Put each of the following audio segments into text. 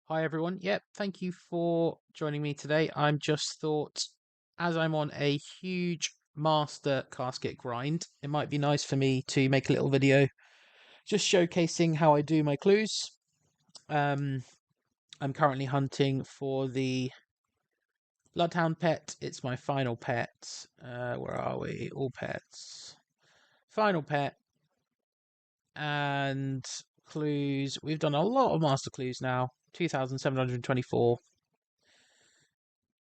Hi everyone. Yep, thank you for joining me today. I'm just thought, as I'm on a huge master casket grind, it might be nice for me to make a little video just showcasing how I do my clues. Um, I'm currently hunting for the Bloodhound pet. It's my final pet. Where are we? All pets. Final pet and clues. We've done a lot of master clues now. 2,724.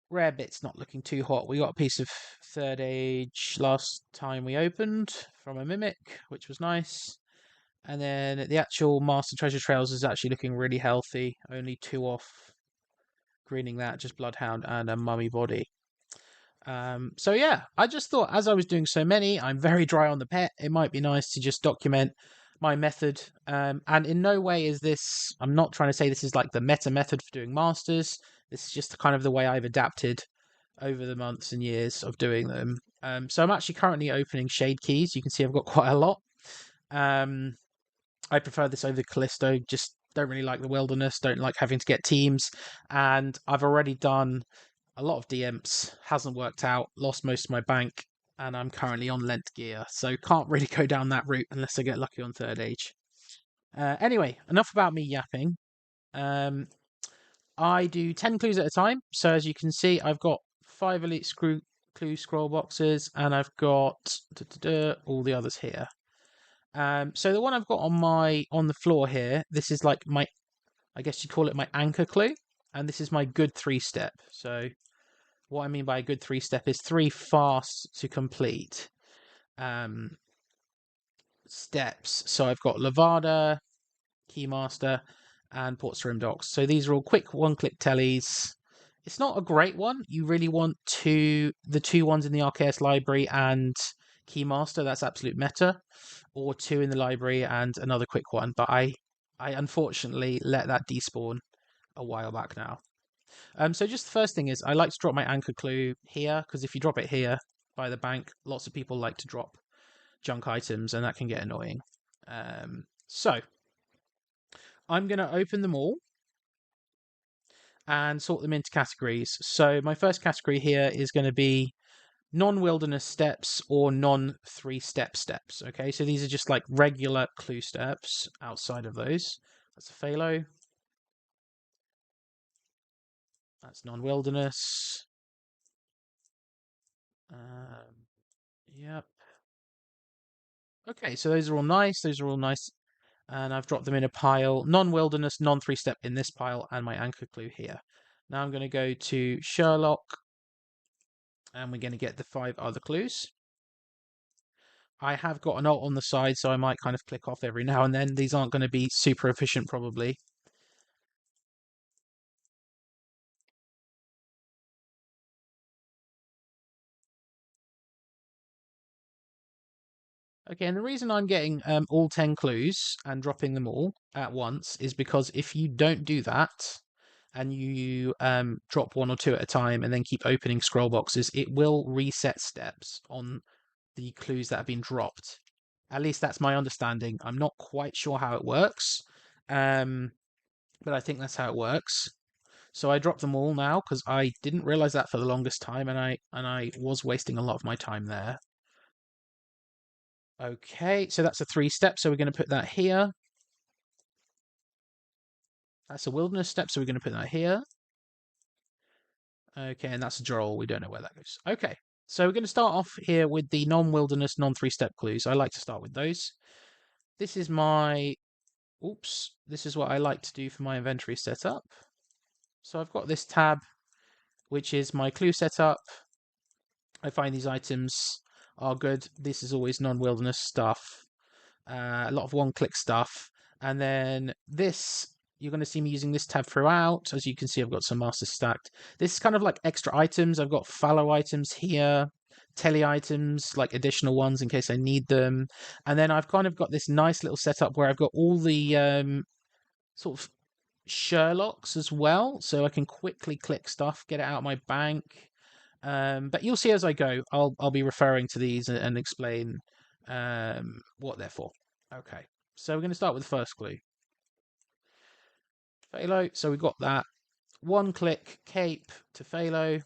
Rare bit's not looking too hot. We got a piece of third age last time we opened from a mimic, which was nice. And then the actual Master Treasure Trails is actually looking really healthy. Only two off greening that, just Bloodhound and a mummy body. So yeah, I just thought as I was doing so many, I'm very dry on the pet. It might be nice to just document my method. And in no way is this, I'm not trying to say this is like the meta method for doing masters. This is just kind of the way I've adapted over the months and years of doing them. So I'm actually currently opening shade keys. You can see I've got quite a lot. I prefer this over Callisto. Just don't really like the wilderness. Don't like having to get teams. And I've already done a lot of DMs, hasn't worked out, lost most of my bank, and I'm currently on lent gear, so can't really go down that route unless I get lucky on third age. Anyway, enough about me yapping. Um, I do 10 clues at a time, so as you can see, I've got 5 elite clue scroll boxes, and I've got all the others here. So the one I've got on the floor here, this is like my, I guess you call it my anchor clue, and this is my good 3-step. So what I mean by a good 3-step is 3 fast to complete steps. So I've got Levada, Keymaster, and Portsterim Docks. So these are all quick one-click tellies. It's not a great one. You really want the two ones in the RKS library and Keymaster. That's absolute meta, or 2 in the library and another quick one. But I unfortunately let that despawn a while back now. So just the first thing is I like to drop my anchor clue here, because if you drop it here by the bank, lots of people like to drop junk items and that can get annoying. So I'm going to open them all and sort them into categories. So my first category here is going to be non-wilderness steps or non-3-step steps. Okay, so these are just like regular clue steps outside of those. That's a Phalo. That's non-wilderness. Yep. Okay, so those are all nice. Those are all nice. And I've dropped them in a pile. Non-wilderness, non-3-step in this pile, and my anchor clue here. Now I'm going to go to Sherlock, and we're going to get the 5 other clues. I have got an alt on the side, so I might kind of click off every now and then. These aren't going to be super efficient, probably. Okay, and the reason I'm getting all 10 clues and dropping them all at once is because if you don't do that, and you drop 1 or 2 at a time and then keep opening scroll boxes, it will reset steps on the clues that have been dropped. At least that's my understanding. I'm not quite sure how it works, but I think that's how it works. So I dropped them all now because I didn't realize that for the longest time, and I was wasting a lot of my time there. Okay, so that's a 3-step, so we're going to put that here. That's a wilderness step, so we're going to put that here. Okay, and that's a droll. We don't know where that goes. Okay, so we're going to start off here with the non-wilderness, non-3-step clues. I like to start with those. This is my... Oops. This is what I like to do for my inventory setup. So I've got this tab, which is my clue setup. I find these items are good. This is always non-wilderness stuff. A lot of one-click stuff. And then this, you're going to see me using this tab throughout. As you can see, I've got some masters stacked. This is kind of like extra items. I've got fallow items here, tele items, like additional ones in case I need them. And then I've kind of got this nice little setup where I've got all the sort of Sherlocks as well. So I can quickly click stuff, get it out of my bank. But you'll see as I go, I'll be referring to these and explain what they're for. Okay, so we're going to start with the first clue. Phalo. So we've got that. One click cape to Phalo.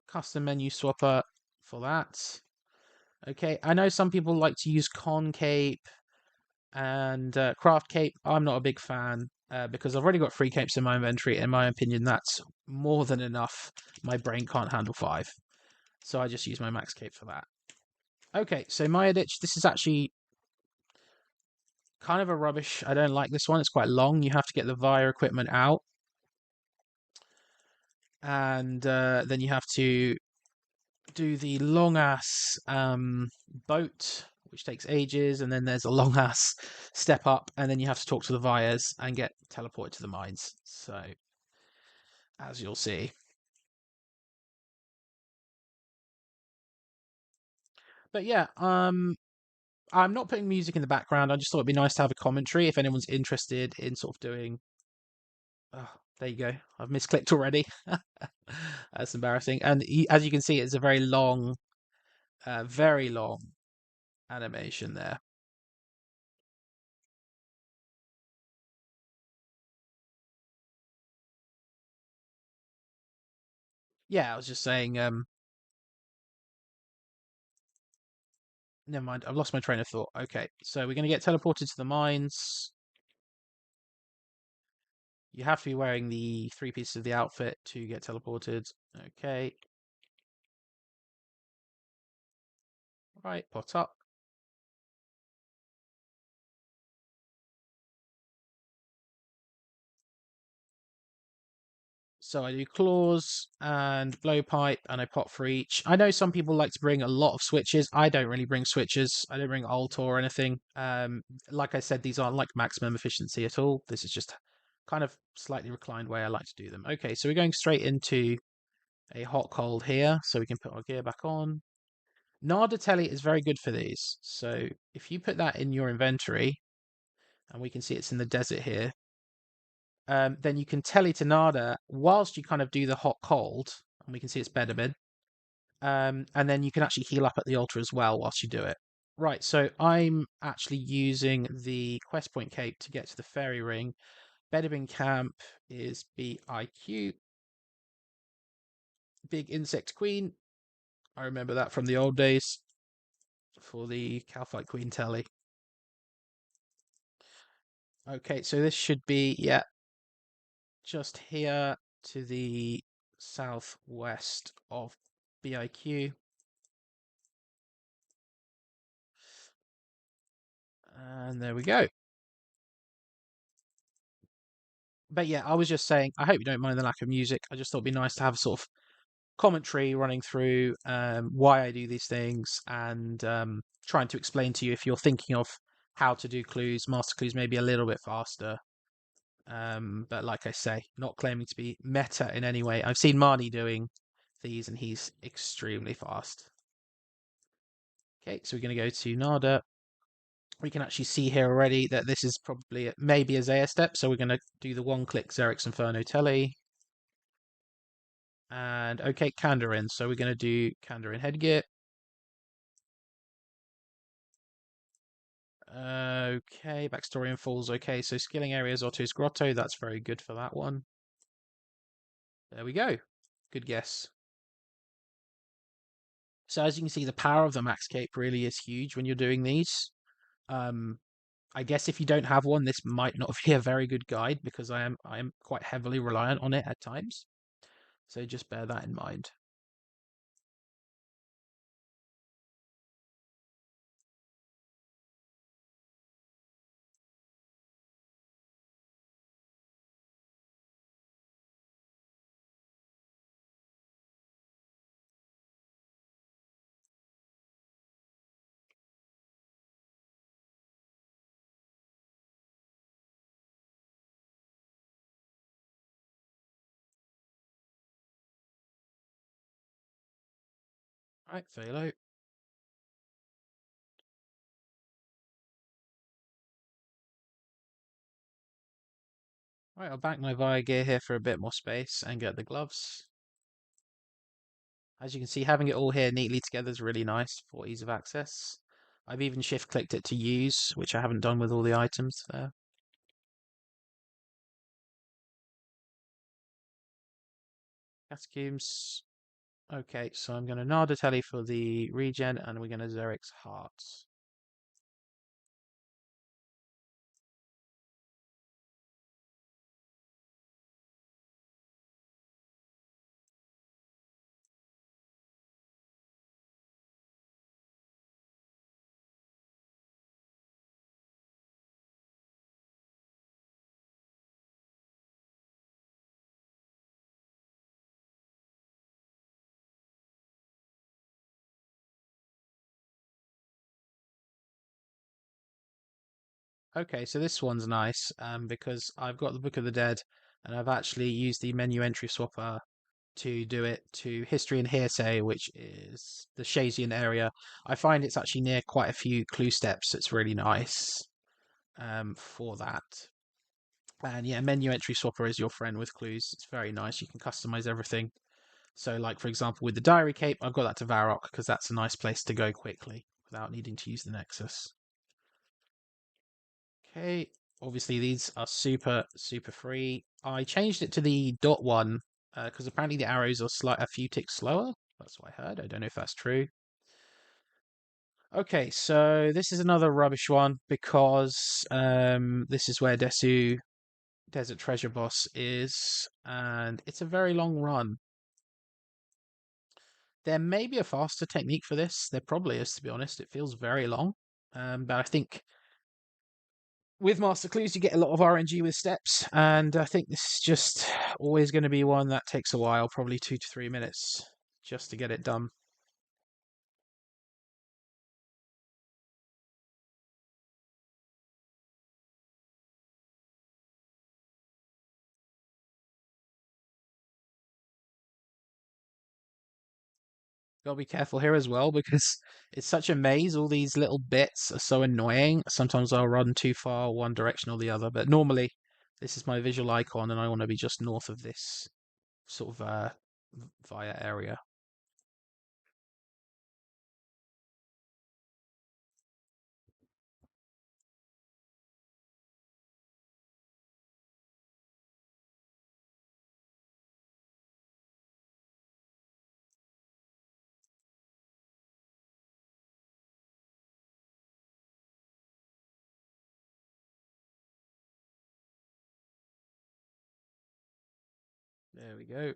Custom menu swapper for that. Okay, I know some people like to use con cape and craft cape. I'm not a big fan because I've already got 3 capes in my inventory. In my opinion, that's more than enough. My brain can't handle 5. So I just use my max cape for that. Okay, so Maya Ditch, this is actually kind of a rubbish. I don't like this one. It's quite long. You have to get the Via equipment out. And then you have to do the long ass boat, which takes ages, and then there's a long ass step up, and then you have to talk to the Vias and get teleported to the mines. So, as you'll see. But yeah, I'm not putting music in the background. I just thought it'd be nice to have a commentary if anyone's interested in sort of doing. Oh, there you go. I've misclicked already. That's embarrassing. And as you can see, it's a very long animation there. Yeah, I was just saying. Never mind. I've lost my train of thought. Okay, so we're going to get teleported to the mines. You have to be wearing the 3 pieces of the outfit to get teleported. Okay. Right, pot up. So I do claws and blowpipe, and I pop for each. I know some people like to bring a lot of switches. I don't really bring switches. I don't bring ult or anything. Like I said, these aren't like maximum efficiency at all. This is just kind of slightly reclined way I like to do them. Okay, so we're going straight into a hot cold here, so we can put our gear back on. Narda is very good for these. So if you put that in your inventory, and we can see it's in the desert here, then you can tele to Nada whilst you kind of do the hot cold, and we can see it's Bedabin. And then you can actually heal up at the altar as well whilst you do it. Right, so I'm actually using the quest point cape to get to the fairy ring. Bedabin camp is BIQ, Big Insect Queen. I remember that from the old days for the Calphite Queen telly. Okay, so this should be, yeah, just here to the southwest of BIQ. And there we go. But yeah, I was just saying, I hope you don't mind the lack of music. I just thought it'd be nice to have sort of commentary running through why I do these things and trying to explain to you if you're thinking of how to do clues, master clues maybe a little bit faster. But like I say, not claiming to be meta in any way. I've seen Marnie doing these and he's extremely fast. Okay, so we're going to go to Nada. We can actually see here already that this is probably maybe a Zaya step. So we're going to do the one-click Xerix Inferno Telly. And okay, Kandarin. So we're going to do Kandarin headgear. Okay, backstory and falls. Okay, so skilling areas Otto's Grotto. That's very good for that one. There we go. Good guess. So as you can see, the power of the Max Cape really is huge when you're doing these. Um, I guess if you don't have one, this might not be a very good guide because I am quite heavily reliant on it at times. So just bear that in mind. All right, Phalo. All right, I'll back my Via gear here for a bit more space and get the gloves. As you can see, having it all here neatly together is really nice for ease of access. I've even shift clicked it to use, which I haven't done with all the items there. Catacombs. Okay, so I'm going to Nardateli for the regen, and we're going to Xerix Hearts. Okay, so this one's nice because I've got the Book of the Dead, and I've actually used the menu entry swapper to do it to History and Hearsay, which is the Shazian area. I find it's actually near quite a few clue steps. It's really nice for that. And yeah, menu entry swapper is your friend with clues. It's very nice. You can customize everything. So, like for example, with the Diary Cape, I've got that to Varrock because that's a nice place to go quickly without needing to use the Nexus. Okay, obviously these are super free. I changed it to the dot one because apparently the arrows are a few ticks slower. That's what I heard. I don't know if that's true. Okay, so this is another rubbish one because this is where Desu Desert Treasure Boss is, and it's a very long run. There may be a faster technique for this. There probably is, to be honest. It feels very long, but I think with Master Clues, you get a lot of RNG with steps, and I think this is just always going to be one that takes a while, probably 2 to 3 minutes, just to get it done. Gotta be careful here as well because it's such a maze. All these little bits are so annoying. Sometimes I'll run too far one direction or the other, but normally this is my visual icon, and I want to be just north of this sort of via area. There we go.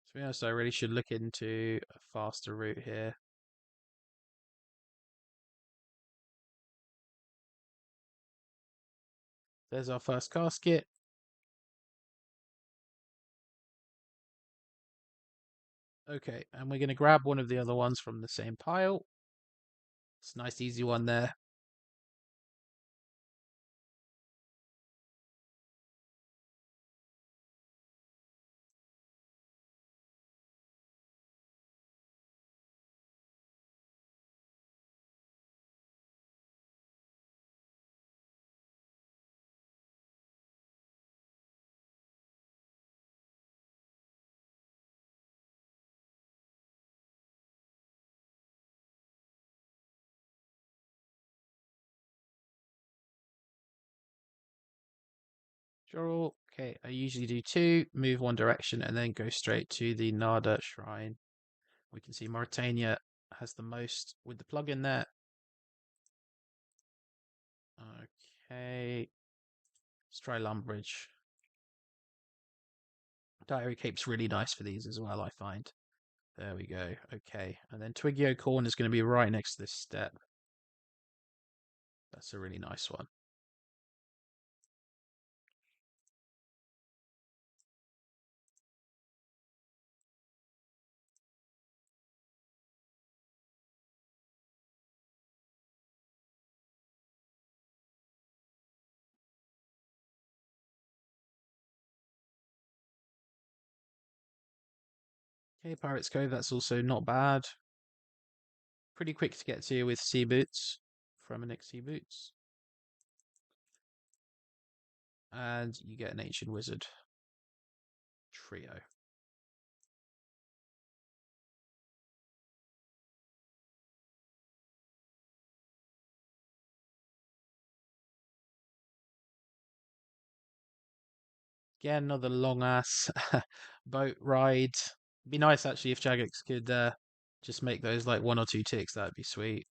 To be honest, I really should look into a faster route here. There's our first casket. Okay, and we're going to grab one of the other ones from the same pile. It's a nice, easy one there. Sure. Okay, I usually do two, move one direction, and then go straight to the Nada Shrine. We can see Mauritania has the most with the plug in there. Okay, let's try Lumbridge. Diary Cape's really nice for these as well, I find. There we go. Okay, and then Twigio Corn is going to be right next to this step. That's a really nice one. Okay, Pirates Cove, that's also not bad. Pretty quick to get to with Sea Boots, Fremennik Sea Boots. And you get an Ancient Wizard trio. Again, another long ass boat ride. Be nice actually if Jagex could just make those like 1 or 2 ticks. That'd be sweet.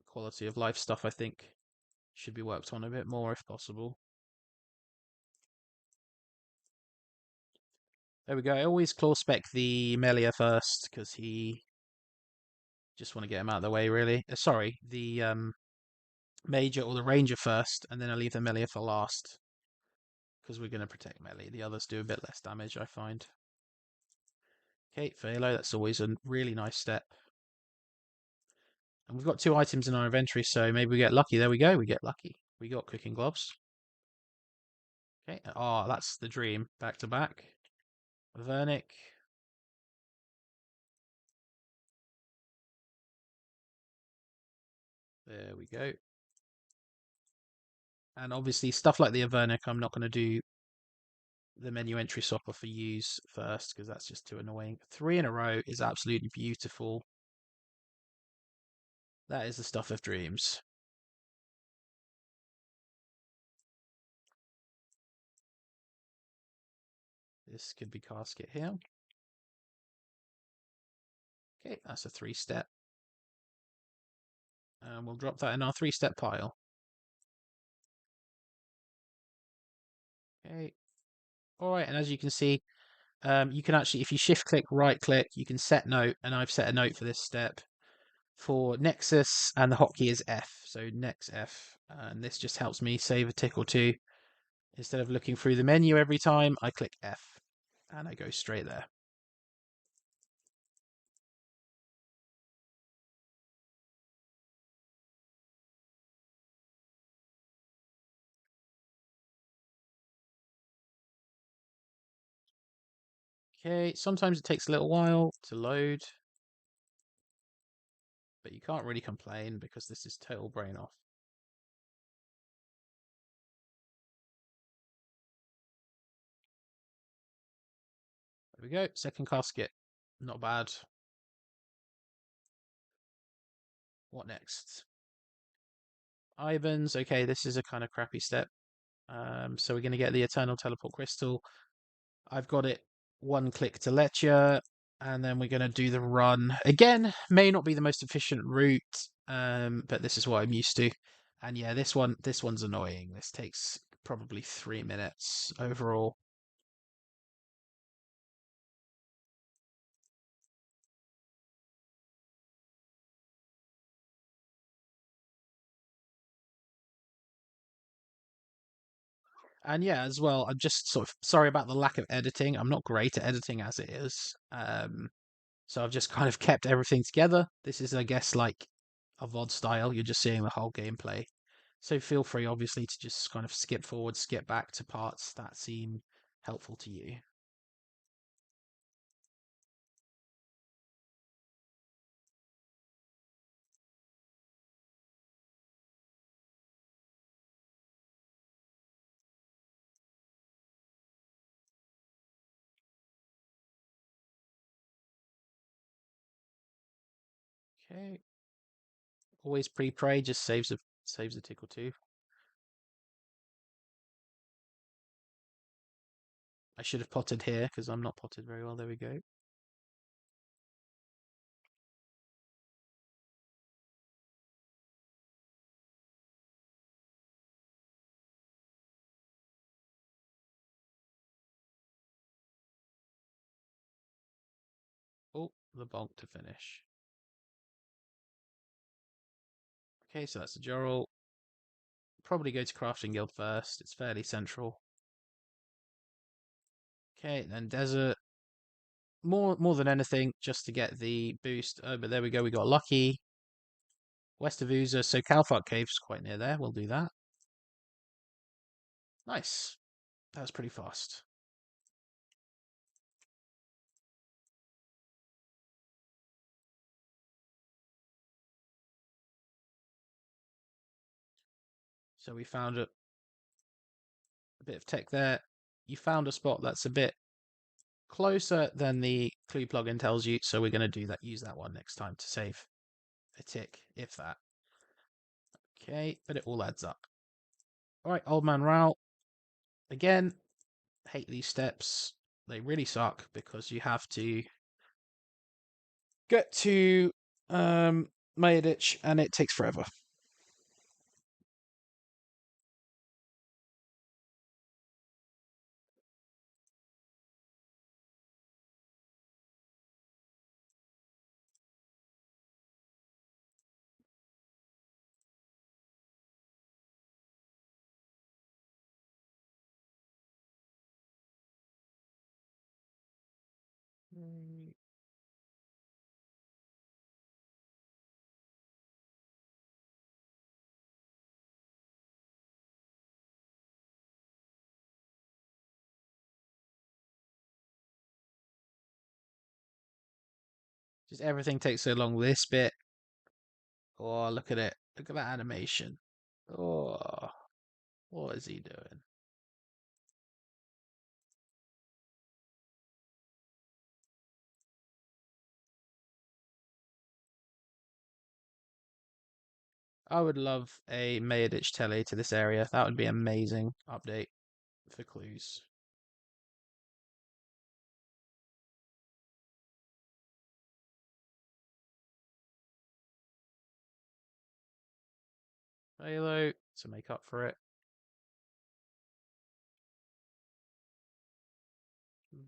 Quality of life stuff, I think, should be worked on a bit more if possible. There we go. I always claw spec the Melia first because he just want to get him out of the way, really. Sorry, the Major or the Ranger first, and then I leave the Melia for last because we're going to protect Melee. The others do a bit less damage, I find. Okay, Phalo, that's always a really nice step. And we've got 2 items in our inventory, so maybe we get lucky. There we go, we get lucky. We got cooking gloves. Okay, oh, that's the dream. Back to back. Vernic. There we go. And obviously, stuff like the Avernic, I'm not going to do the menu entry swapper for use first, because that's just too annoying. 3 in a row is absolutely beautiful. That is the stuff of dreams. This could be casket here. Okay, that's a 3-step. And we'll drop that in our 3-step pile. Okay. All right, and as you can see, you can actually, if you shift click, right click, you can set note, and I've set a note for this step for Nexus, and the hotkey is F, so Nex F, and this just helps me save a tick or two. Instead of looking through the menu every time, I click F, and I go straight there. Okay, sometimes it takes a little while to load, but you can't really complain because this is total brain off. There we go, second casket. Not bad. What next? Ivans. Okay, this is a kind of crappy step. So we're going to get the Eternal Teleport Crystal. I've got it 1 click to Lecture, and then we're going to do the run. Again, may not be the most efficient route, but this is what I'm used to. And yeah, this one's annoying. This takes probably 3 minutes overall. And yeah, as well, I'm just sort of sorry about the lack of editing. I'm not great at editing as it is. So I've just kind of kept everything together. This is, I guess, like a VOD style. You're just seeing the whole gameplay. So feel free, obviously, to just kind of skip forward, skip back to parts that seem helpful to you. Okay. Always pre-pray, just saves a tick or two. I should have potted here because I'm not potted very well. There we go. Oh, the bonk to finish. Okay, so that's the Jorrel. Probably go to Crafting Guild first. It's fairly central. Okay, then Desert. More than anything, just to get the boost. Oh, but there we go. We got lucky. West of Uza. So Calfart Cave's quite near there. We'll do that. Nice. That was pretty fast. So we found a bit of tech there. You found a spot that's a bit closer than the clue plugin tells you. So we're going to do that. Use that one next time to save a tick, if that. Okay, but it all adds up. All right, Old Man Rao. Again, hate these steps. They really suck because you have to get to Mayaditch and it takes forever. Just everything takes so long. This bit. Oh, look at it. Look at that animation. Oh, what is he doing? I would love a Mayaditch telly to this area. That would be amazing update for clues. Halo to make up for it.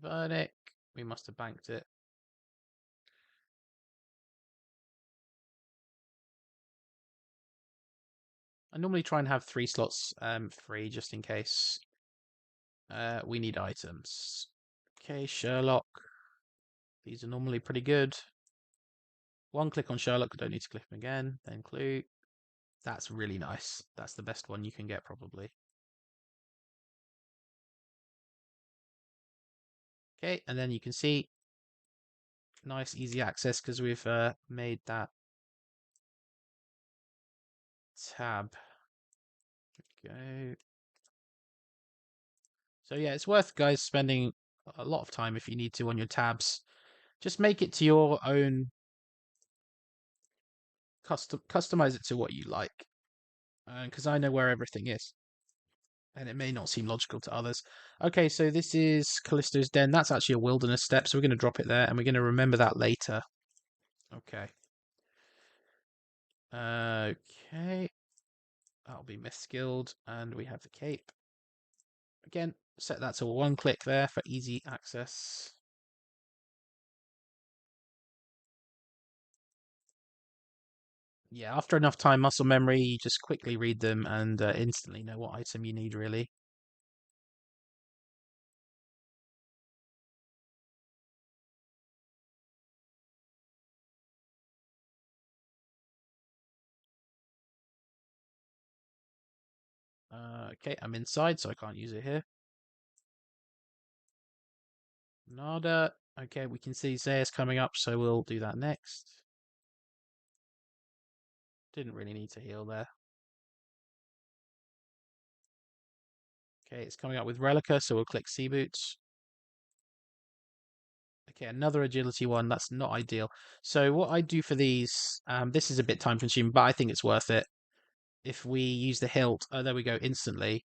Vernick. We must have banked it. I normally try and have 3 slots free just in case we need items. Okay, Sherlock. These are normally pretty good. One click on Sherlock, don't need to click him again. Then clue. That's really nice. That's the best one you can get probably. Okay, and then you can see nice easy access because we've made that tab. Go. So yeah, it's worth guys spending a lot of time if you need to on your tabs. Just make it to your own customize it to what you like. Because I know where everything is. And it may not seem logical to others. Okay, so this is Callisto's Den. That's actually a wilderness step, so we're going to drop it there, and we're going to remember that later. Okay. Okay. That'll be Myth Skilled, and we have the cape. Again, set that to one click there for easy access. Yeah, after enough time, muscle memory, you just quickly read them and instantly know what item you need, really. Okay, I'm inside, so I can't use it here. Nada. Okay, we can see Zayas coming up, so we'll do that next. Didn't really need to heal there. Okay, it's coming up with Relica, so we'll click Sea Boots. Okay, another agility one. That's not ideal. So what I do for these, this is a bit time consuming, but I think it's worth it. If we use the hilt, oh, there we go, instantly.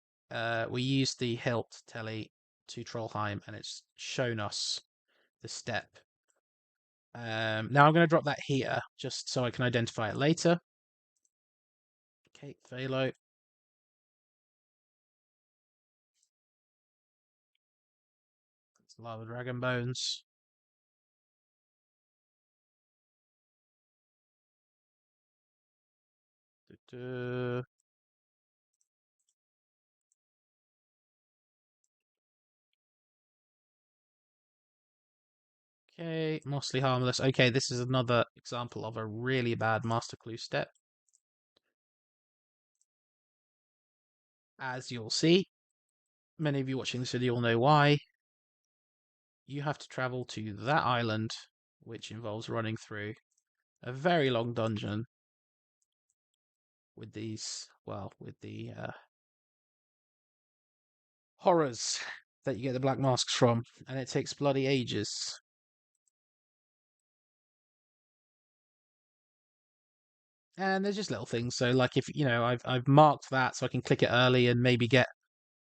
We use the hilt telly to Trollheim, and it's shown us the step. Now I'm going to drop that here, just so I can identify it later. Okay, Phalo. It's Lava Dragon Bones. Du-du. Okay, mostly harmless. Okay, this is another example of a really bad master clue step. As you'll see, many of you watching this video will know why. You have to travel to that island, which involves running through a very long dungeon with these, well, with the horrors that you get the black masks from, and it takes bloody ages. And there's just little things. So, like, if you know, I've marked that so I can click it early and maybe get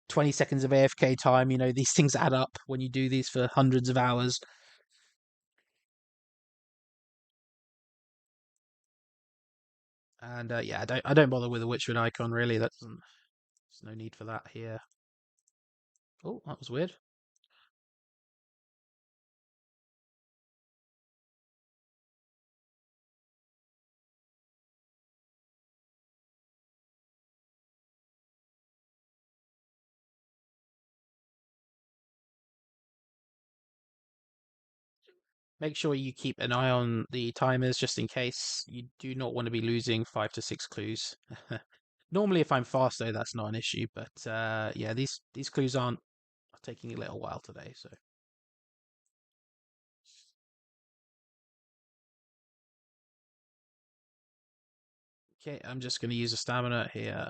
20 seconds of AFK time. You know, these things add up when you do these for hundreds of hours. And yeah, I don't bother with a Witchwood icon really. That doesn't. There's no need for that here. Oh, that was weird. Make sure you keep an eye on the timers just in case. You do not want to be losing 5 to 6 clues. Normally, if I'm fast though, that's not an issue. But yeah, these clues are taking a little while today. So okay, I'm just going to use a stamina here,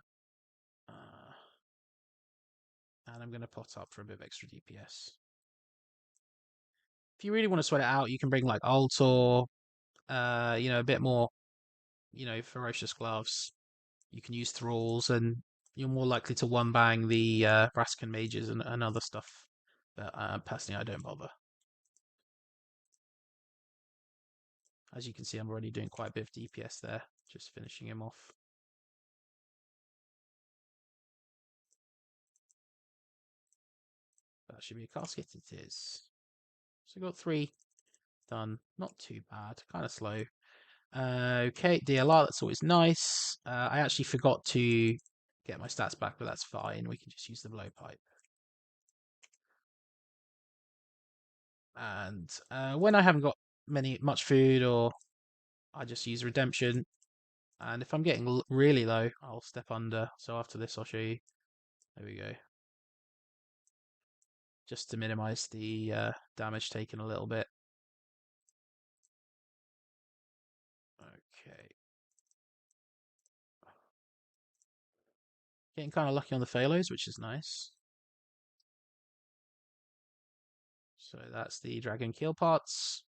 and I'm going to pot up for a bit of extra DPS. If you really want to sweat it out, you can bring like Altor, you know, a bit more, you know, ferocious gloves. You can use thralls, and you're more likely to one bang the Brascan mages and other stuff. But personally, I don't bother. As you can see, I'm already doing quite a bit of DPS there, just finishing him off. That should be a casket. It is. So got 3 done. Not too bad. Kind of slow. Okay, DLR. That's always nice. I actually forgot to get my stats back, but that's fine. We can just use the blowpipe. And when I haven't got much food, or I just use redemption. And if I'm getting really low, I'll step under. So after this, I'll show you. There we go. Just to minimize the damage taken a little bit. Okay. Getting kind of lucky on the phalos, which is nice. So that's the dragon keel parts.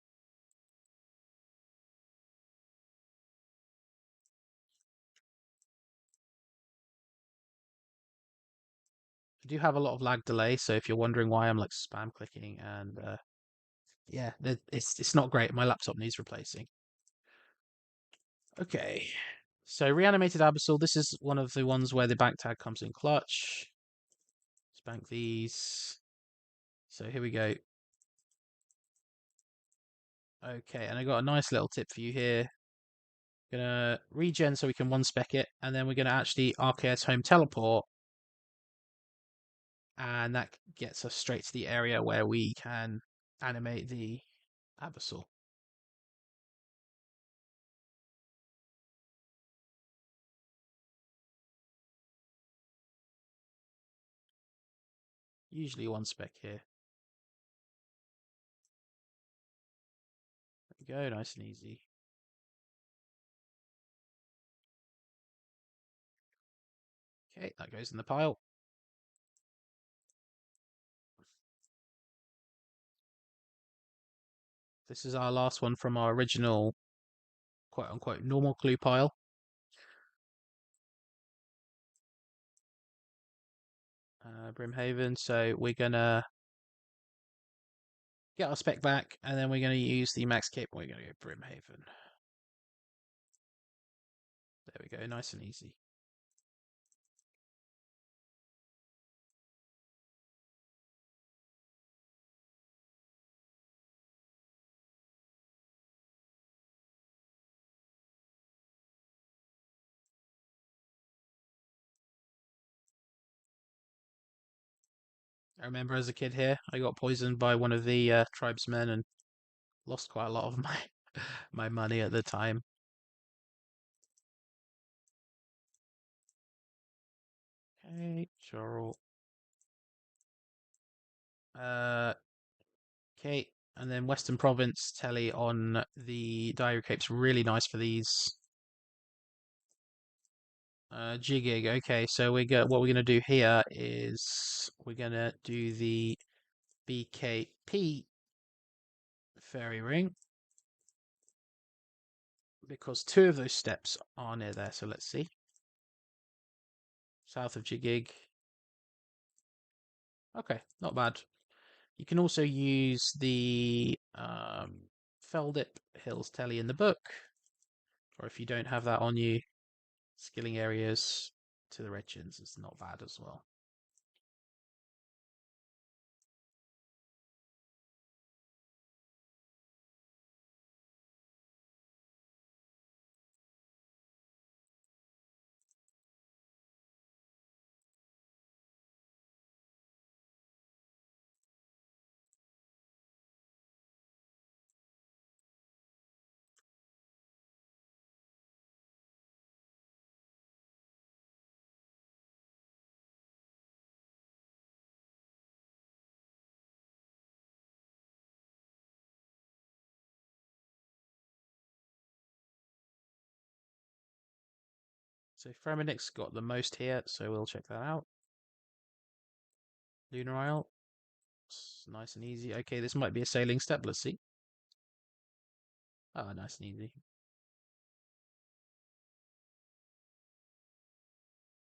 I do have a lot of lag delay, so if you're wondering why I'm like spam clicking, and yeah, it's not great. My laptop needs replacing. Okay, so reanimated abyssal. This is one of the ones where the bank tag comes in clutch. Let's bank these. So here we go. Okay, and I got a nice little tip for you here. Gonna regen so we can one spec it, and then we're gonna actually RKS home teleport, and that gets us straight to the area where we can animate the abyssal. Usually one spec here. There we go, nice and easy. Okay, that goes in the pile. This is our last one from our original quote unquote normal clue pile. Brimhaven. So we're gonna get our spec back, and then we're gonna use the max cape. We're gonna go Brimhaven. There we go, nice and easy. I remember as a kid here, I got poisoned by one of the tribesmen and lost quite a lot of my my money at the time. Okay, sure. Okay, and then Western Province telly on the Diary Cape's really nice for these. Jigging. Okay, so what we're gonna do here is we're gonna do the BKP fairy ring because 2 of those steps are near there. So let's see. South of Jigig. Okay, not bad. You can also use the Feldip Hills Telly in the book, or if you don't have that on you, skilling areas to the red chins is not bad as well. So Fremennik's got the most here, so we'll check that out. Lunar Isle. Nice and easy. Okay, this might be a sailing step. Let's see. Oh, nice and easy.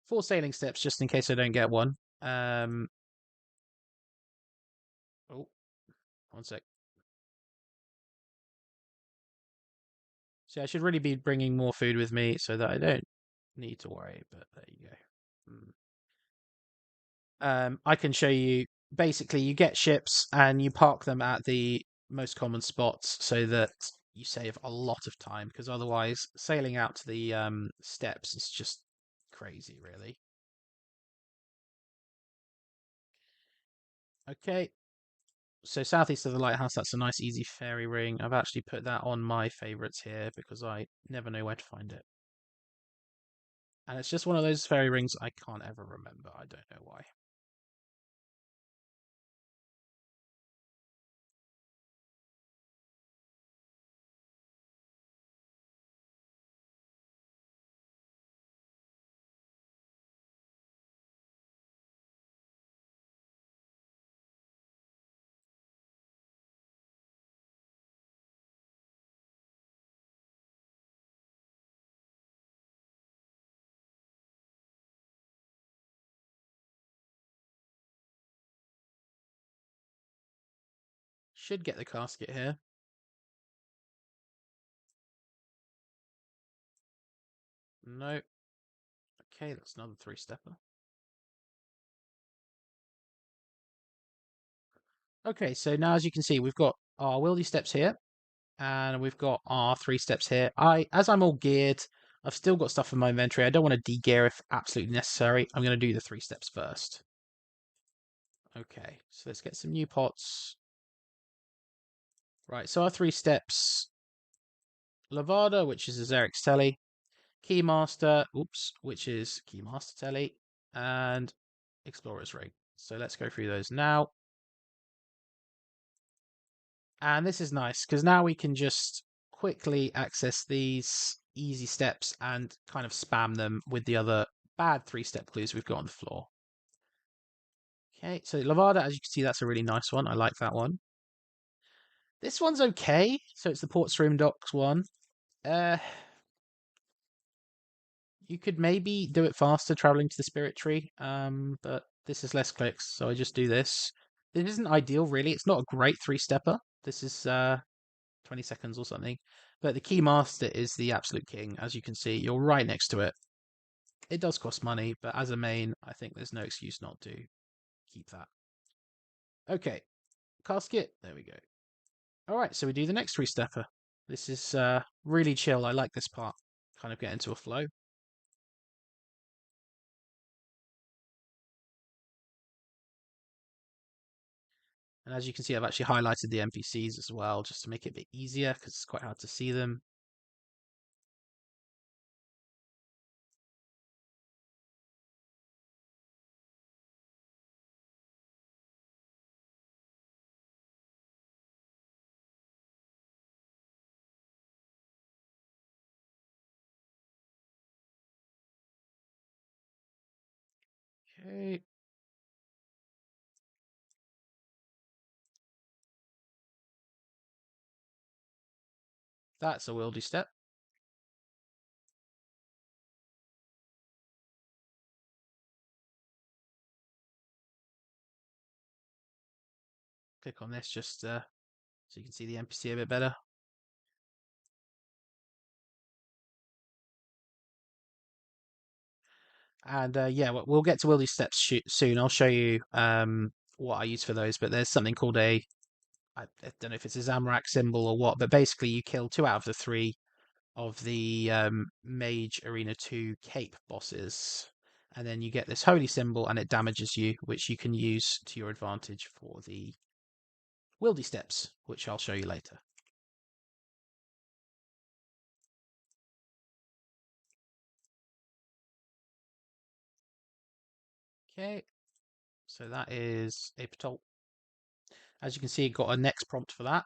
4 sailing steps, just in case I don't get one. Oh, one sec. See, I should really be bringing more food with me so that I don't need to worry, but there you go. I can show you. Basically, you get ships and you park them at the most common spots so that you save a lot of time, because otherwise sailing out to the steps is just crazy, really. Okay, so southeast of the lighthouse, that's a nice easy ferry ring. I've actually put that on my favorites here because I never know where to find it. And it's just one of those ferry rings I can't ever remember. I don't know why. Should get the casket here. No. Okay, that's another 3-stepper. Okay, so now as you can see, we've got our wildy steps here, and we've got our 3 steps here. As I'm all geared, I've still got stuff in my inventory. I don't want to de-gear if absolutely necessary. I'm going to do the 3 steps first. Okay, so let's get some new pots. Right, so our 3 steps: Levada, which is a Xerix Telly; Keymaster, which is Keymaster Telly; and Explorer's Rig. So let's go through those now. And this is nice because now we can just quickly access these easy steps and kind of spam them with the other bad 3-step clues we've got on the floor. Okay, so Lavada, as you can see, that's a really nice one. I like that one. This one's okay. So it's the Ports Room Docks one. Uh, you could maybe do it faster traveling to the Spirit Tree, but this is less clicks, so I just do this. It isn't ideal, really. It's not a great 3-stepper. This is 20 seconds or something. But the Keymaster is the absolute king. As you can see, you're right next to it. It does cost money, but as a main, I think there's no excuse not to keep that. Okay, casket. There we go. All right, so we do the next 3-stepper. This is really chill. I like this part. Kind of get into a flow. And as you can see, I've actually highlighted the NPCs as well, just to make it a bit easier, because it's quite hard to see them. Okay. That's a wildy step. click on this just so you can see the NPC a bit better. And yeah, we'll get to Wildy steps soon. I'll show you what I use for those. But there's something called I don't know if it's a Zamrak symbol or what, but basically you kill 2 out of the 3 of the Mage Arena 2 Cape bosses. And then you get this holy symbol and it damages you, which you can use to your advantage for the Wildy steps, which I'll show you later. Okay, so that is Apatol. As you can see, got a next prompt for that.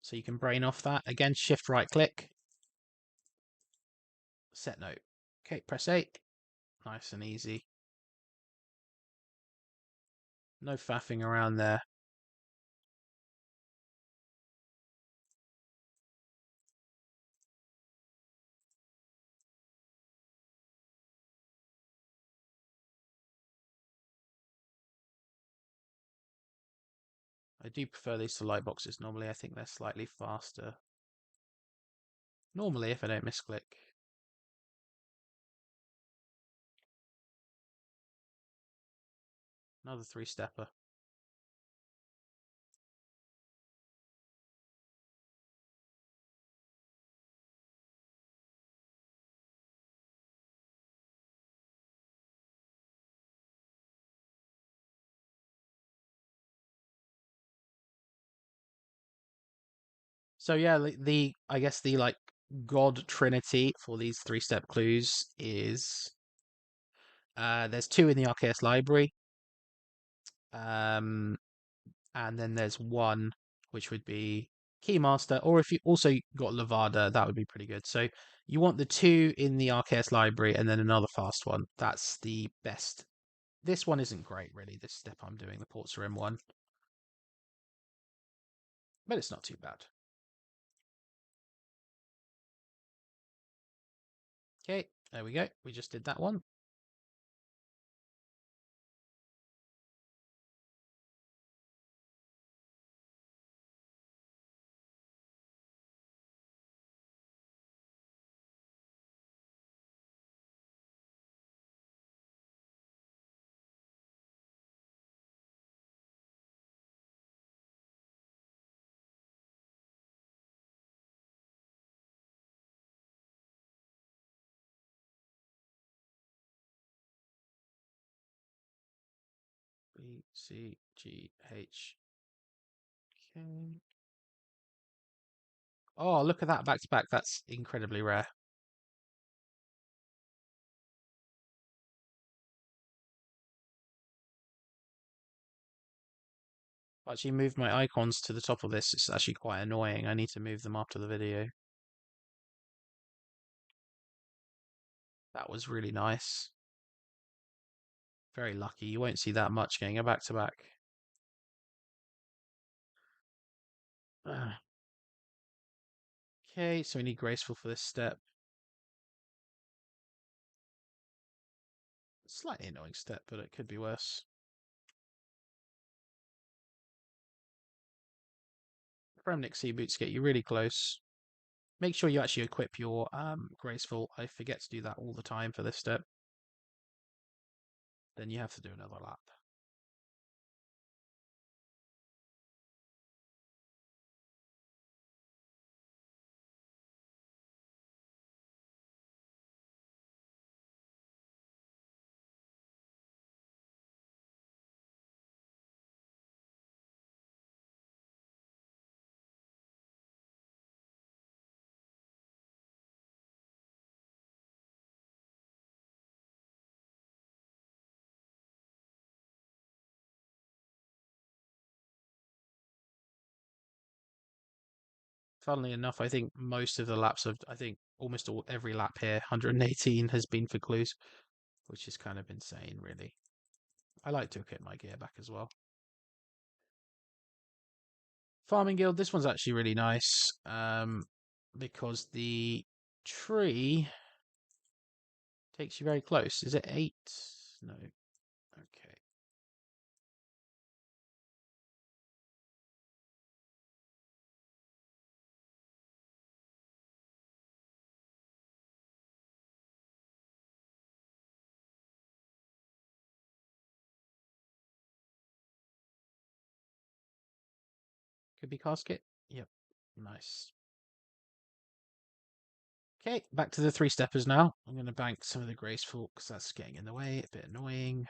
So you can brain off that. Again, shift right click, set note. Okay, press 8. Nice and easy. No faffing around there. I do prefer these to light boxes. Normally, I think they're slightly faster. Normally, if I don't misclick. Another 3-stepper. So yeah, I guess the like God Trinity for these 3-step clues is there's 2 in the Arceus library, and then there's 1 which would be Keymaster, or if you also got Levada, that would be pretty good. So you want the 2 in the Arceus library and then another fast one. That's the best. This one isn't great, really. This step I'm doing, the Ports Rim one, but it's not too bad. Okay, there we go. We just did that one. B, C, G, H. Okay. Oh, look at that back to back. That's incredibly rare. If I actually move my icons to the top of this, it's actually quite annoying. I need to move them after the video. That was really nice. Very lucky. You won't see that much getting a back to back. Okay, so we need graceful for this step. Slightly annoying step, but it could be worse. Fremnik sea boots get you really close. Make sure you actually equip your graceful. I forget to do that all the time for this step. Then you have to do another lap. Funnily enough, I think most of the laps of, I think almost every lap here, 118 has been for clues, which is kind of insane, really. I like to equip my gear back as well. Farming Guild, this one's actually really nice because the tree takes you very close. Is it 8? No. Okay. Could be casket. Yep. Nice. Okay, back to the three steppers now. I'm going to bank some of the graceful because that's getting in the way. A bit annoying.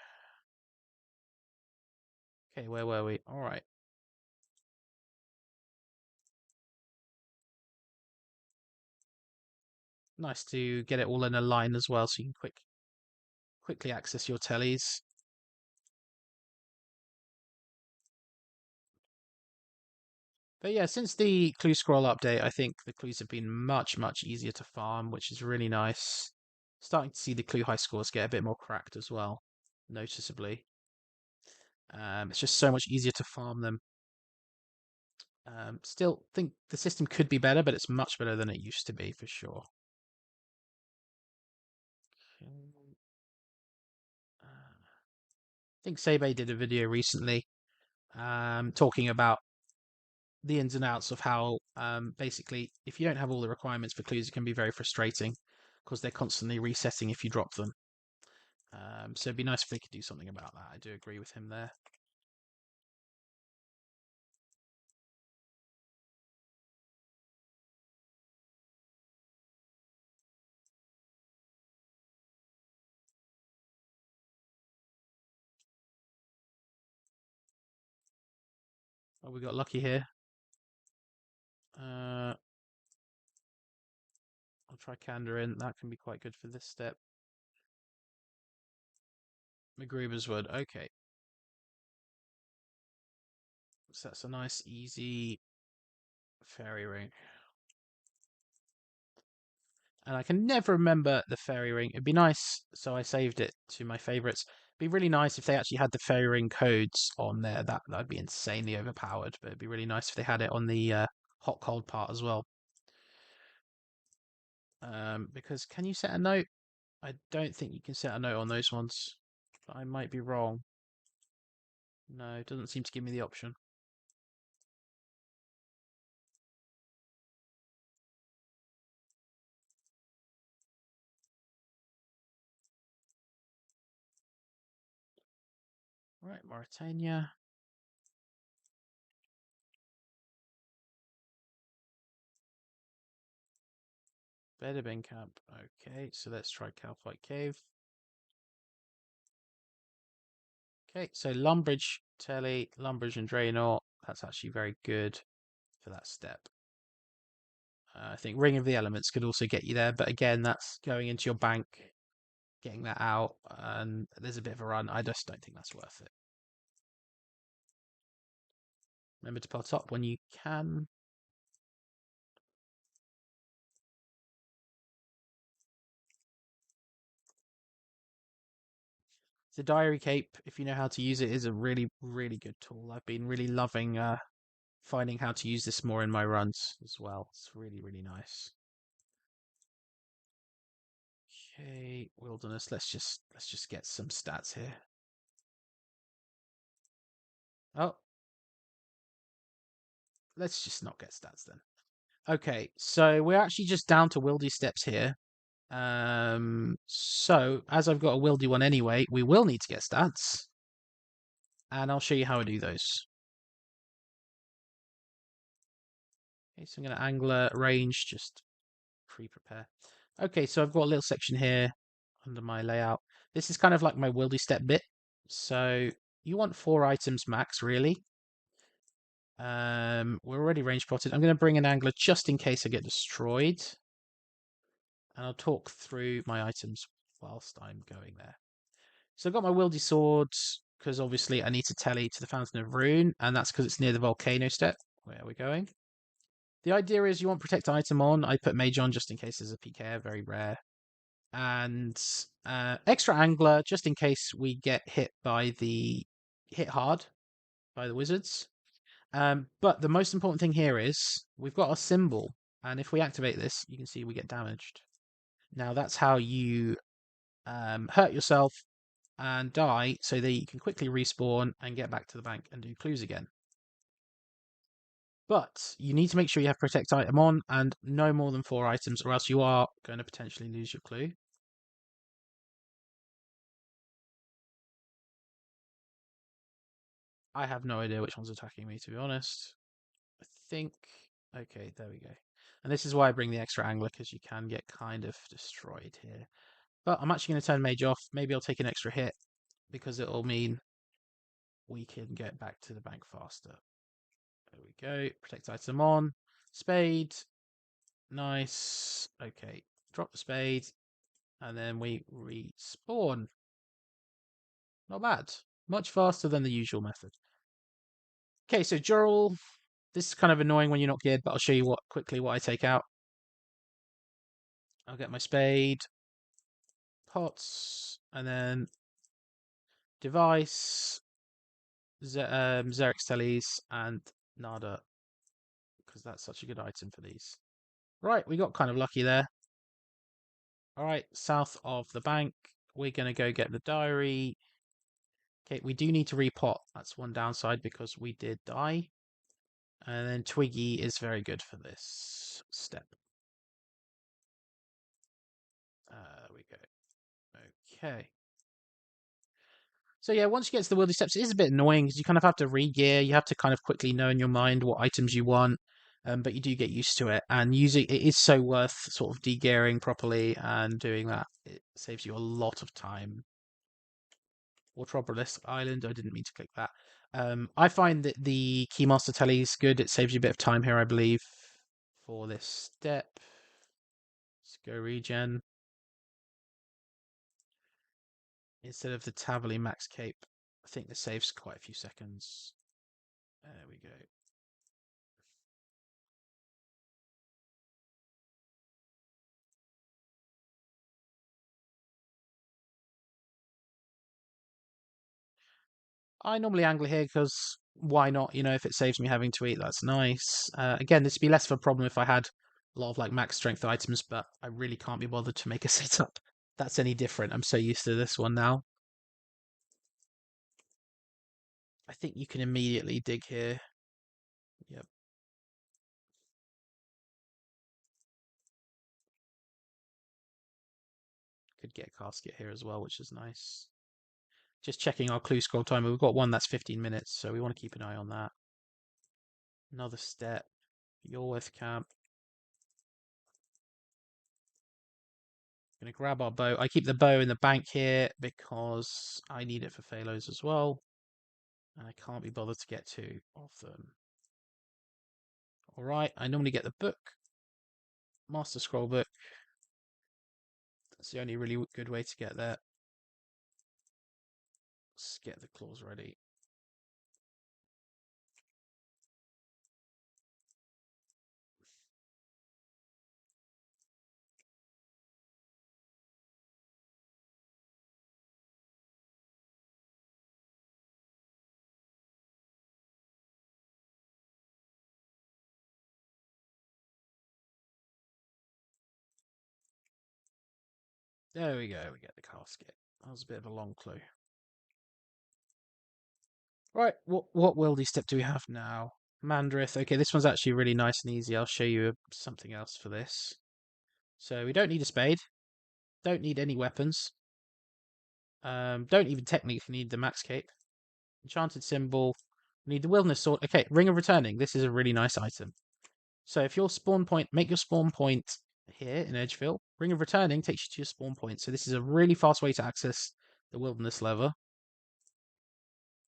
Okay, where were we? All right. Nice to get it all in a line as well, so you can quickly access your tellies. But yeah, since the clue scroll update, I think the clues have been much easier to farm, which is really nice. Starting to see the clue high scores get a bit more cracked as well, noticeably. It's just so much easier to farm them. Still think the system could be better, but it's much better than it used to be for sure. I think Sebe did a video recently talking about the ins and outs of how basically if you don't have all the requirements for clues, it can be very frustrating because they're constantly resetting if you drop them. So it'd be nice if they could do something about that. I do agree with him there. Oh, we got lucky here. I'll try Candor in. That can be quite good for this step. McGruber's Wood. Okay. So that's a nice, easy fairy ring. And I can never remember the fairy ring. It'd be nice, so I saved it to my favorites. It'd be really nice if they actually had the fairy ring codes on there. That'd be insanely overpowered, but it'd be really nice if they had it on the hot cold part as well. Because can you set a note? I don't think you can set a note on those ones. But I might be wrong. No, it doesn't seem to give me the option. Right, Mauritania. Bedabin Camp. Okay, so let's try Calphite Cave. Okay, so Lumbridge, Telly, Lumbridge and Draenor. That's actually very good for that step. I think Ring of the Elements could also get you there, but again, that's going into your bank, getting that out, and there's a bit of a run. I just don't think that's worth it. Remember to pot up when you can. The Diary Cape, if you know how to use it, is a really good tool. I've been really loving finding how to use this more in my runs as well. It's really nice. Okay, Wilderness. Let's just get some stats here. Oh, let's just not get stats then. Okay, so we're actually just down to wildy steps here. So as I've got a wildy one anyway, we will need to get stats, and I'll show you how I do those. Okay, so I'm going to angler range, just pre-prepare. Okay, so I've got a little section here under my layout. This is kind of like my wildy step bit. So you want 4 items max, really. We're already range plotted. I'm going to bring an angler just in case I get destroyed. And I'll talk through my items whilst I'm going there. So I've got my Wildy Sword, because obviously I need to tally to the Fountain of Rune, and that's because it's near the volcano step, where we're going. The idea is you want Protect item on. I put Mage on just in case there's a PK, very rare. And Extra Angler, just in case we get hit hard by the wizards. But the most important thing here is we've got a symbol, and if we activate this, you can see we get damaged. Now that's how you hurt yourself and die so that you can quickly respawn and get back to the bank and do clues again. But you need to make sure you have Protect item on and no more than 4 items, or else you are going to potentially lose your clue. I have no idea which one's attacking me, to be honest. I think. Okay, there we go. And this is why I bring the extra angler, because you can get kind of destroyed here. But I'm actually going to turn mage off. Maybe I'll take an extra hit because it'll mean we can get back to the bank faster. There we go. Protect item on. Spade. Nice. Okay. Drop the spade. And then we respawn. Not bad. Much faster than the usual method. Okay, so Jurl. This is kind of annoying when you're not geared, but I'll show you quickly what I take out. I'll get my spade, pots, and then device, Xerix Teles, and Nada, because that's such a good item for these. Right, we got kind of lucky there. All right, south of the bank, we're going to go get the diary. Okay, we do need to repot. That's one downside because we did die. And then Twiggy is very good for this step. We go. Okay. So yeah, once you get to the Wildy Steps, it is a bit annoying because you kind of have to re-gear. You have to kind of quickly know in your mind what items you want, but you do get used to it. And using it is so worth sort of de-gearing properly and doing that. It saves you a lot of time. Water Island. I didn't mean to click that. I find that the Keymaster Telly is good. It saves you a bit of time here, I believe, for this step. Let's go regen. Instead of the Taverley Max Cape, I think this saves quite a few seconds. There we go. I normally angle here because why not? You know, if it saves me having to eat, that's nice. Again, this would be less of a problem if I had a lot of like max strength items, but I really can't be bothered to make a setup that's any different. I'm so used to this one now. I think you can immediately dig here. Yep. Could get a casket here as well, which is nice. Just checking our clue scroll timer. We've got one that's 15 minutes, so we want to keep an eye on that. Another step. Yorwith camp. Gonna grab our bow. I keep the bow in the bank here because I need it for Phalos as well. And I can't be bothered to get two of them. Alright, I normally get the book. Master Scroll book. That's the only really good way to get there. Let's get the claws ready. There we go, we get the casket. That was a bit of a long clue. Right, what wildy step do we have now? Mandrith. Okay, this one's actually really nice and easy. I'll show you something else for this. So we don't need a spade. Don't need any weapons. Don't even technically need the max cape. Enchanted symbol. We need the wilderness sword. Okay, ring of returning. This is a really nice item. So if your spawn point, make your spawn point here in Edgefield. Ring of returning takes you to your spawn point. So this is a really fast way to access the wilderness lever.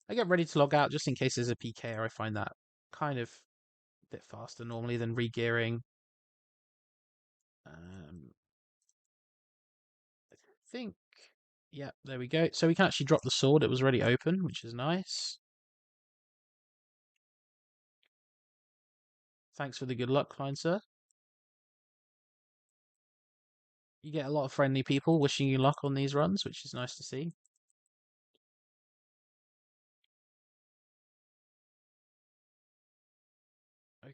I get ready to log out just in case there's a PK, or I find that kind of a bit faster normally than re-gearing. I think, yeah, there we go. So we can actually drop the sword. It was already open, which is nice. Thanks for the good luck, fine sir. You get a lot of friendly people wishing you luck on these runs, which is nice to see.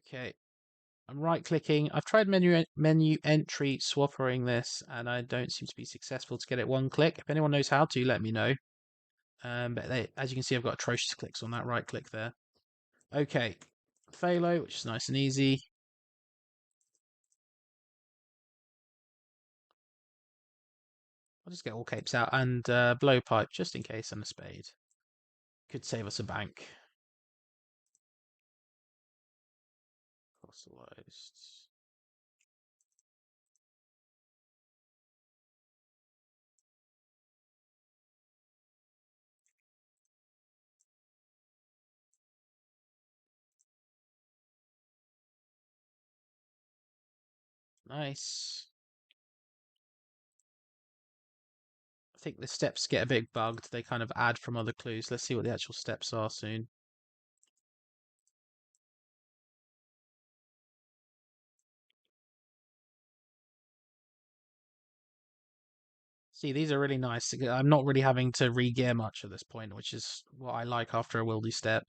Okay, I'm right clicking. I've tried menu entry swappering this, and I don't seem to be successful to get it one click. If anyone knows how to, let me know. As you can see, I've got atrocious clicks on that right click there. Okay, Phalo, which is nice and easy. I'll just get all capes out and blowpipe just in case, and a spade. Could save us a bank. Fossilized. Nice. I think the steps get a bit bugged. They kind of add from other clues. Let's see what the actual steps are soon. See, these are really nice. I'm not really having to re-gear much at this point, which is what I like after a wildy step.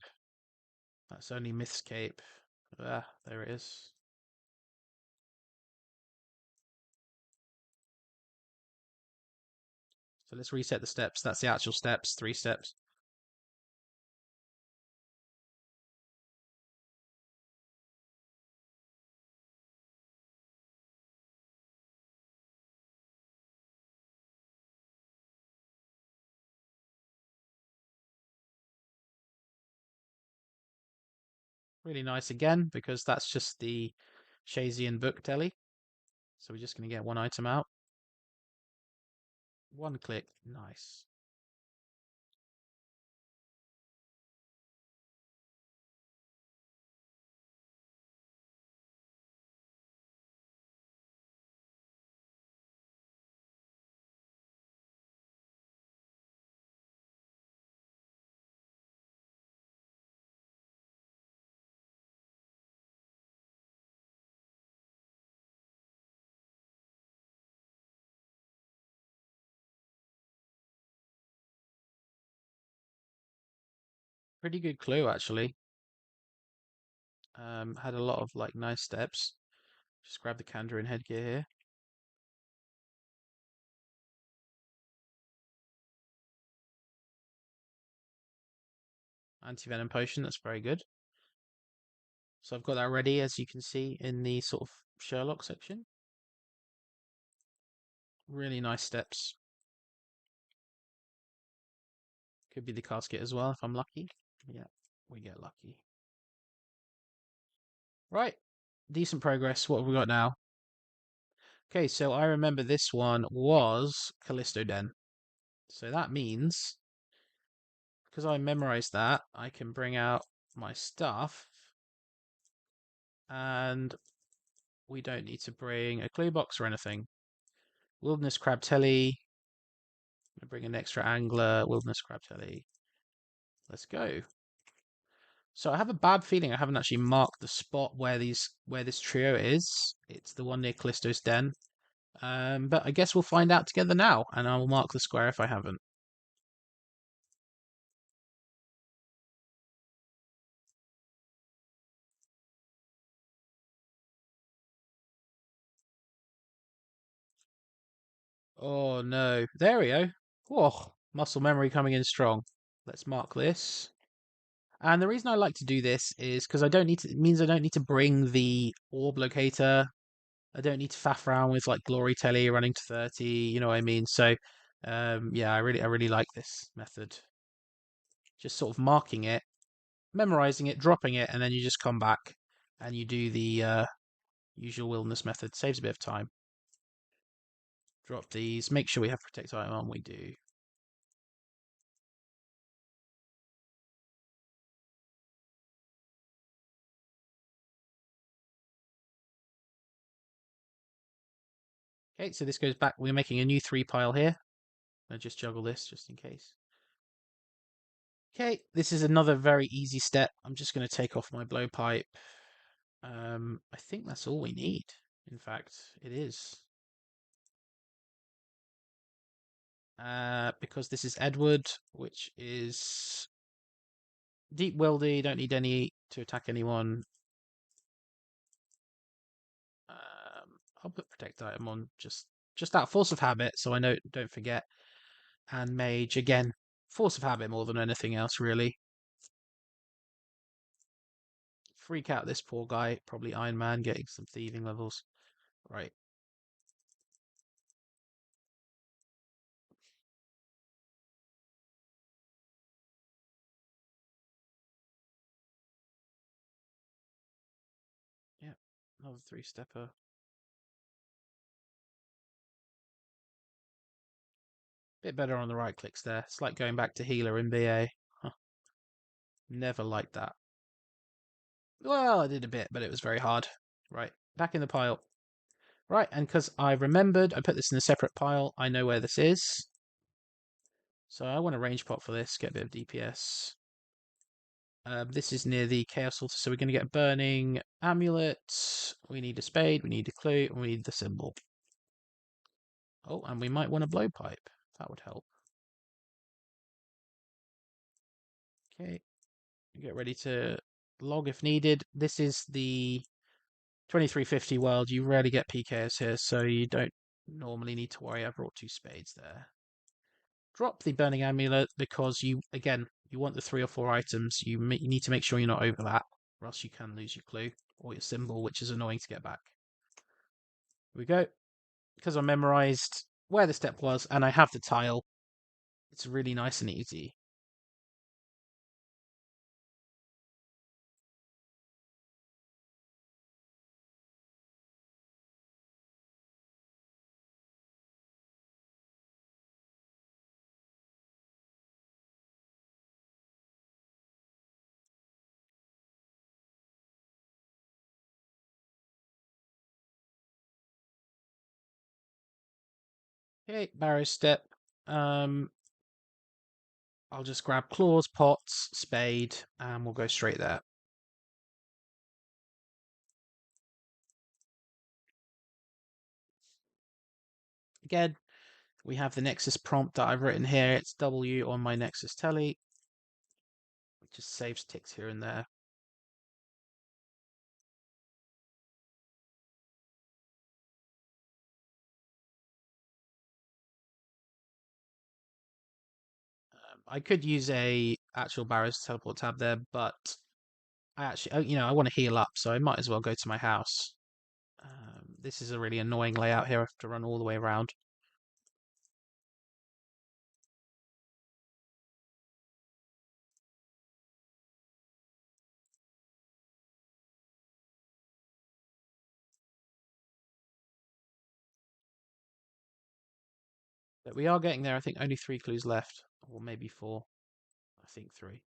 That's only Mythscape. Ah, there it is. So let's reset the steps. That's the actual steps, 3 steps. Really nice again, because that's just the Shazian book telly. So we're just going to get one item out. One click. Nice. Pretty good clue, actually. Had a lot of like nice steps. Just grab the Kandarin headgear here. Anti-venom potion, that's very good. So I've got that ready, as you can see, in the sort of Sherlock section. Really nice steps. Could be the casket as well, if I'm lucky. Yeah, we get lucky. Right, decent progress. What have we got now? Okay, so I remember this one was Callisto Den. So that means, because I memorized that, I can bring out my stuff. And we don't need to bring a clue box or anything. Wilderness Crab Telly. I'm bring an extra angler. Wilderness Crab Telly. Let's go. So I have a bad feeling I haven't actually marked the spot where this trio is. It's the one near Callisto's Den. But I guess we'll find out together now, and I will mark the square if I haven't. Oh no. There we go. Whoa, muscle memory coming in strong. Let's mark this. And the reason I like to do this is because I don't need to. It means I don't need to bring the orb locator. I don't need to faff around with like glory telly running to 30. You know what I mean? So, yeah, I really like this method. Just sort of marking it, memorizing it, dropping it, and then you just come back and you do the usual wilderness method. Saves a bit of time. Drop these. Make sure we have protect item on. We do. Okay, so this goes back. We're making a new 3 pile here. I'll just juggle this just in case. Okay, this is another very easy step. I'm just going to take off my blowpipe. I think that's all we need. In fact, it is. Because this is Edward, which is deep weldy. Don't need any to attack anyone. I'll put protect item on just that force of habit, so I don't forget. And mage again, force of habit more than anything else, really. Freak out this poor guy, probably Iron Man getting some thieving levels. Right. Yeah, Another three-stepper. Bit better on the right clicks there. It's like going back to healer in BA. Huh. Never liked that. Well, I did a bit, but it was very hard. Right, back in the pile. Right, and because I remembered, I put this in a separate pile. I know where this is. So I want a range pot for this, get a bit of DPS. This is near the Chaos Altar, so we're going to get Burning Amulet. We need a Spade, we need a Clue, and we need the Symbol. Oh, and we might want a Blowpipe. That would help. Okay, get ready to log if needed. This is the 2350 world. You rarely get PKs here, so you don't normally need to worry. I brought two Spades there. Drop the Burning Amulet because you, again, you want the 3 or 4 items. You need to make sure you're not over that, or else you can lose your Clue or your Symbol, which is annoying to get back. Here we go. Because I memorized where the step was and I have the tile, it's really nice and easy. Okay, Barrow step. I'll just grab claws, pots, spade, and we'll go straight there. Again, we have the Nexus prompt that I've written here. It's W on my Nexus telly. It just saves ticks here and there. I could use a actual Barrow's teleport tab there, but I actually, I want to heal up, so I might as well go to my house. This is a really annoying layout here. I have to run all the way around. But we are getting there. I think only 3 clues left, or maybe 4. I think 3.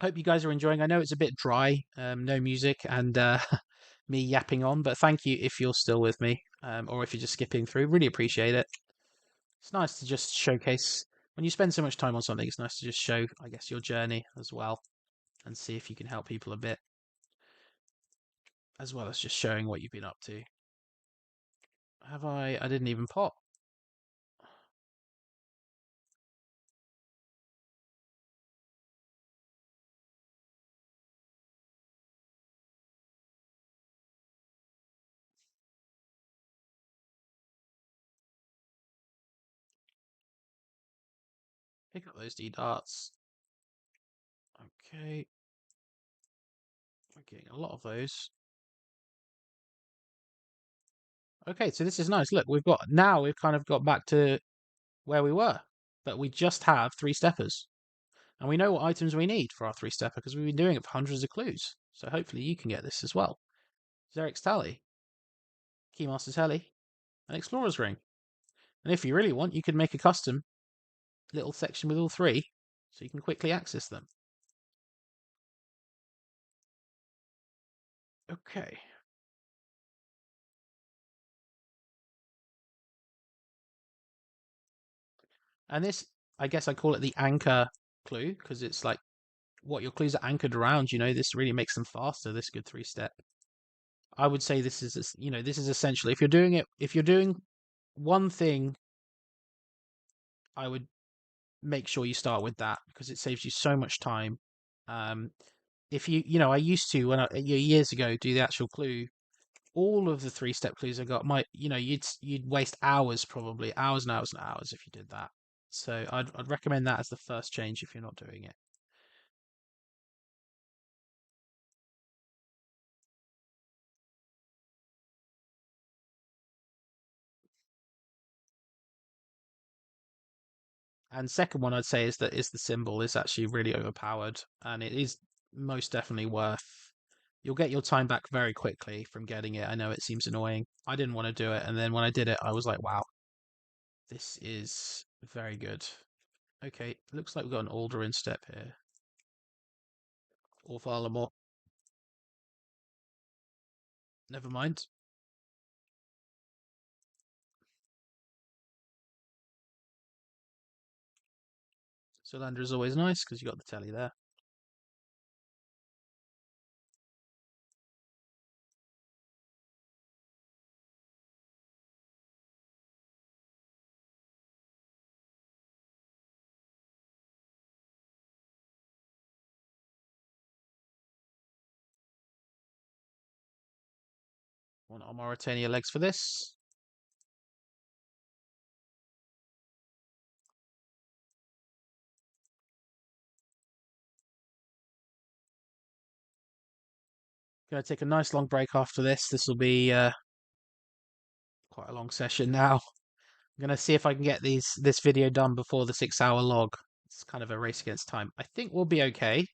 Hope you guys are enjoying. I know it's a bit dry, no music, and me yapping on, but thank you if you're still with me, or if you're just skipping through. Really appreciate it. It's nice to just showcase, when you spend so much time on something, it's nice to just show, I guess, your journey as well, and see if you can help people a bit, as well as just showing what you've been up to. Have I didn't even pot. Pick up those D darts. Okay. We're getting a lot of those. Okay, so this is nice. Look, we've kind of got back to where we were, but we just have 3 steppers. And we know what items we need for our 3 stepper because we've been doing it for hundreds of clues. So hopefully you can get this as well. Xeric's Tally, Keymaster's Heli, and Explorer's Ring. And if you really want, you could make a custom little section with all 3 so you can quickly access them. Okay. And this, I guess I call it the anchor clue because it's like what your clues are anchored around. This really makes them faster, this good 3-step. I would say this is, this is essential. If you're doing one thing, I would make sure you start with that because it saves you so much time. If I used to, years ago, do the actual clue. All of the 3-step clues I got you'd waste hours, probably hours and hours and hours if you did that. So I'd recommend that as the first change if you're not doing it. And second one I'd say is that is the symbol is actually really overpowered, and it is most definitely worth You'll get your time back very quickly from getting it. I know it seems annoying. I didn't want to do it, and then when I did it, I was like, wow, this is very good. Okay, looks like we've got an Alderin step here. Or Valamore. Never mind. Solander is always nice because you got the telly there. Want our Mauritania legs for this. Gonna take a nice long break after this. This will be quite a long session now. I'm gonna see if I can get this video done before the 6 hour log. It's kind of a race against time. I think we'll be okay.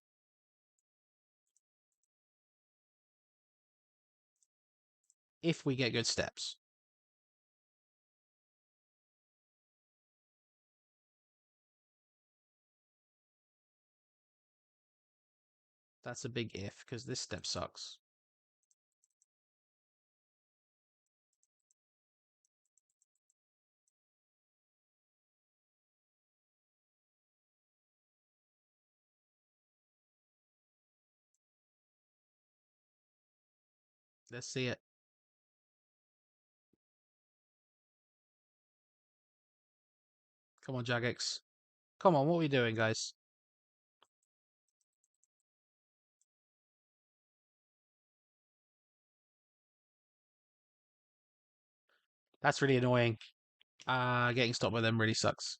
If we get good steps. That's a big if, because this step sucks. Let's see it. Come on, Jagex. Come on, what are we doing, guys? That's really annoying. Getting stopped by them really sucks.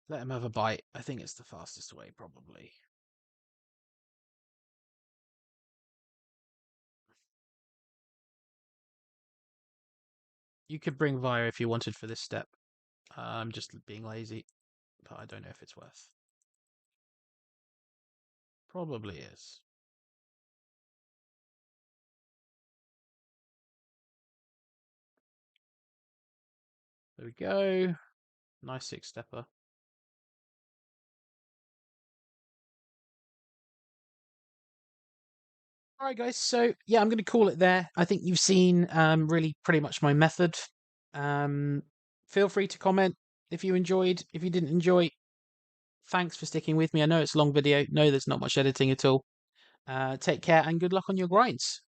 Let him have a bite. I think it's the fastest way, probably. You could bring Vire if you wanted for this step. I'm just being lazy, but I don't know if it's worth. Probably is. There we go. Nice 6-stepper. All right, guys. So yeah, I'm going to call it there. I think you've seen really pretty much my method. Um, Feel free to comment if you enjoyed. If you didn't enjoy, thanks for sticking with me. I know it's a long video. No, there's not much editing at all. Take care and good luck on your grinds.